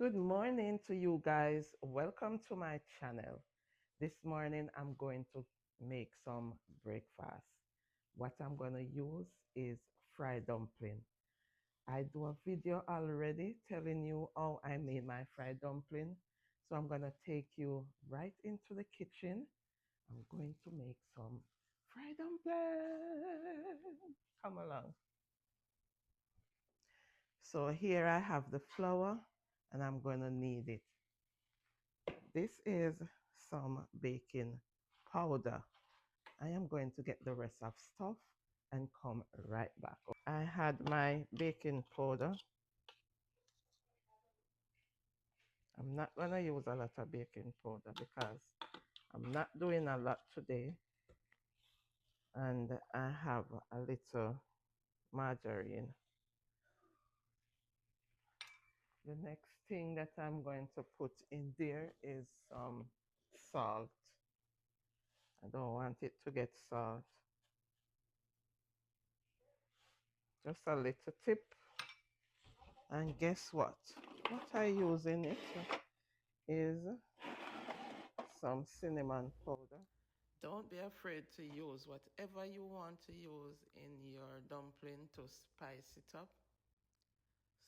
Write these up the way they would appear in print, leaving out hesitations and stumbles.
Good morning to you guys. Welcome to my channel. This morning I'm going to make some breakfast. What I'm going to use is fried dumpling. I do a video already telling you how I made my fried dumpling. So I'm going to take you right into the kitchen. I'm going to make some fried dumpling. Come along. So here I have the flour and I'm going to knead it. This is some baking powder. I am going to get the rest of stuff and come right back. I had my baking powder. I'm not going to use a lot of baking powder because I'm not doing a lot today. And I have a little margarine. The next thing that I'm going to put in there is some salt. I don't want it to get salt. Just a little tip. And guess what? What I use in it is some cinnamon powder. Don't be afraid to use whatever you want to use in your dumpling to spice it up.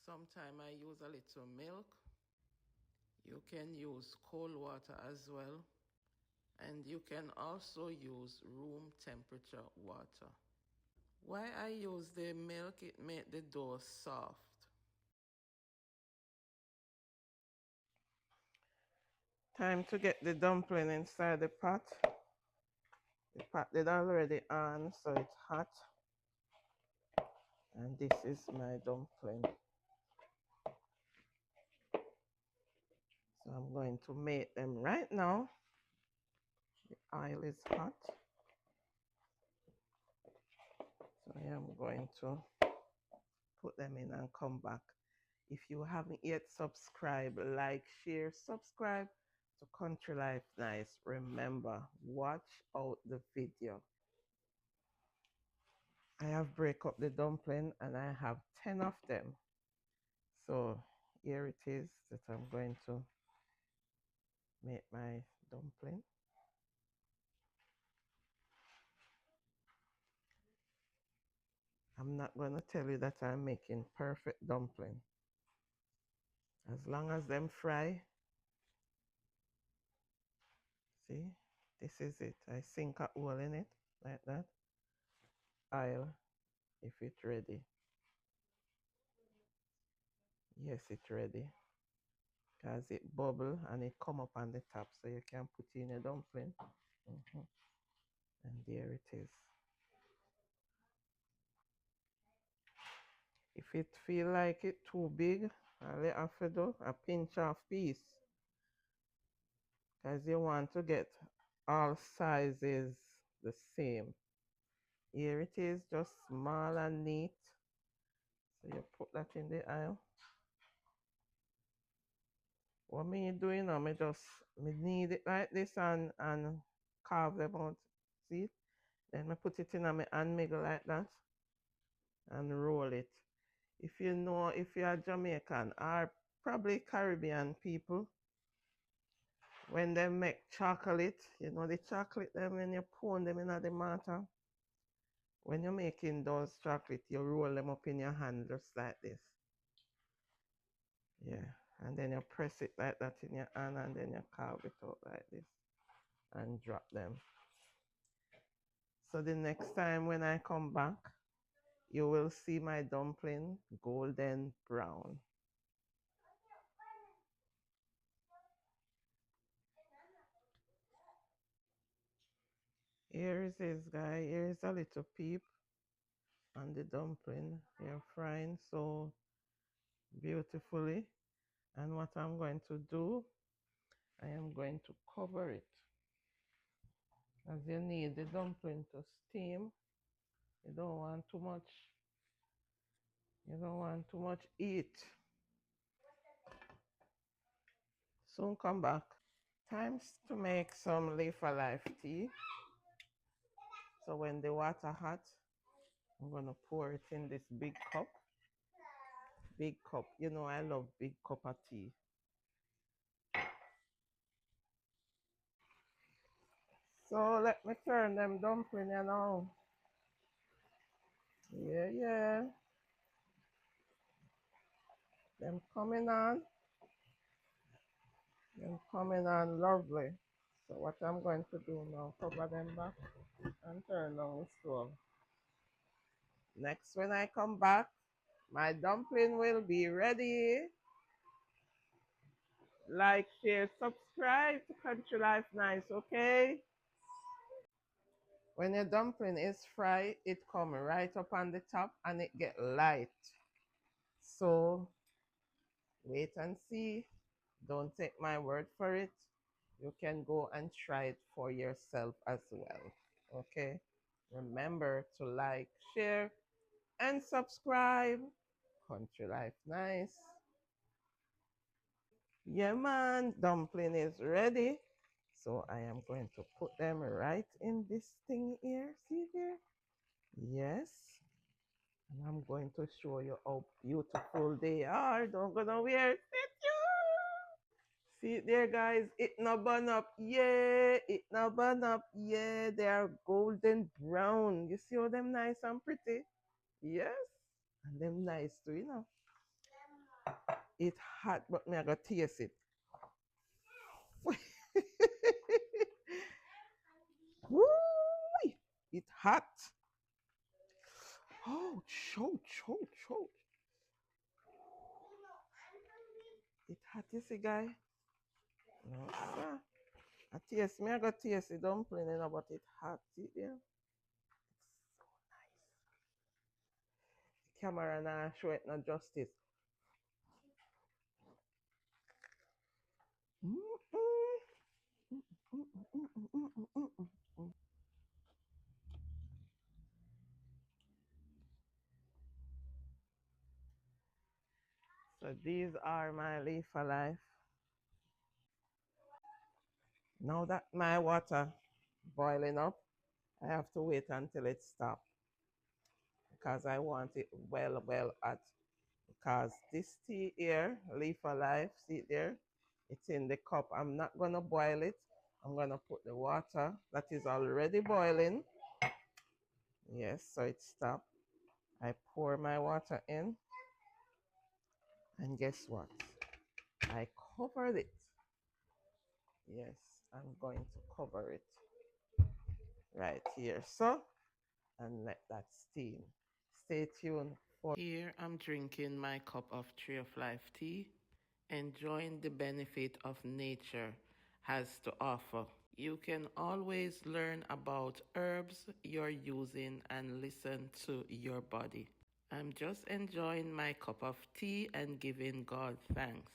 Sometimes I use a little milk. You can use cold water as well. And you can also use room temperature water. Why I use the milk, it makes the dough soft. Time to get the dumpling inside the pot. The pot is already on, so it's hot. And this is my dumpling. So I'm going to make them right now. The oil is hot. So I am going to put them in and come back. If you haven't yet subscribed, like, share, subscribe to Country Life Nice. Remember, watch out the video. I have break up the dumpling and I have 10 of them. So here it is that I'm going to make my dumpling. I'm not going to tell you that I'm making perfect dumpling. As long as them fry. See, this is it. I sink a hole in it like that. Oil, if it's ready. Yes, it's ready. Because it bubble and it come up on the top, so you can put in a dumpling. And there it is. If it feel like it too big, I'll have to do a pinch of piece. Because you want to get all sizes the same. Here it is, just small and neat. So you put that in the aisle. What me doing now, me knead it like this and carve them out. See? Then I put it in my hand miggle like that and roll it. If you know, if you are Jamaican or probably Caribbean people, when they make chocolate, you know the chocolate them when you pound them in the mortar. When you're making those chocolate, you roll them up in your hand just like this. Yeah. And then you press it like that in your hand and then you carve it out like this and drop them. So the next time when I come back, you will see my dumpling golden brown. Here it is, guys. Here is a little peep on the dumpling. They're frying so beautifully. And what I'm going to do, I am going to cover it. As you need the dumpling to steam, you don't want too much. You don't want too much heat. Soon come back. Time to make some Leaf of Life tea. So when the water hot, I'm gonna pour it in this big cup. Big cup. You know I love big cup of tea. So let me turn them dumpling, you know. Yeah, yeah. Them coming on. Them coming on lovely. So what I'm going to do now, cover them back and turn on the stove. Next, when I come back, my dumpling will be ready. Like, share, subscribe to Country Life Nice, okay? When your dumpling is fried, it come right up on the top and it get light. So wait and see. Don't take my word for it. You can go and try it for yourself as well. Okay? Remember to like, share, and subscribe. Country Life Nice. Yeah, man, dumpling is ready. So I am going to put them right in this thing here. See there? Yes. And I'm going to show you how beautiful they are. Don't go nowhere. See it there, guys. It no burn up. Yeah, it no burn up. Yeah, they are golden brown. You see how them nice and pretty? Yes. And them nice too, you know. It hot, but me I gotta taste it. Woo! It hot. Oh, choke. It hot, you see, guy. No, sir. I taste me, I got taste the dumpling, you know, but it hot. See there? The camera now show it no justice. Mm-mm. So these are my leaf of life. Now that my water boiling up, I have to wait until it stops because I want it well hot. Because this tea here, leaf of life, see it there? It's in the cup. I'm not gonna boil it. I'm gonna put the water that is already boiling. Yes, so it stopped. I pour my water in, and guess what? I covered it. Yes, I'm going to cover it right here. So, and let that steam. Stay tuned for. Here I'm drinking my cup of Tree of Life tea, enjoying the benefit of nature has to offer. You can always learn about herbs you're using and listen to your body. I'm just enjoying my cup of tea and giving God thanks.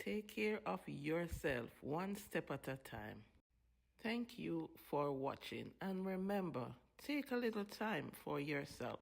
Take care of yourself one step at a time. Thank you for watching, and remember, take a little time for yourself.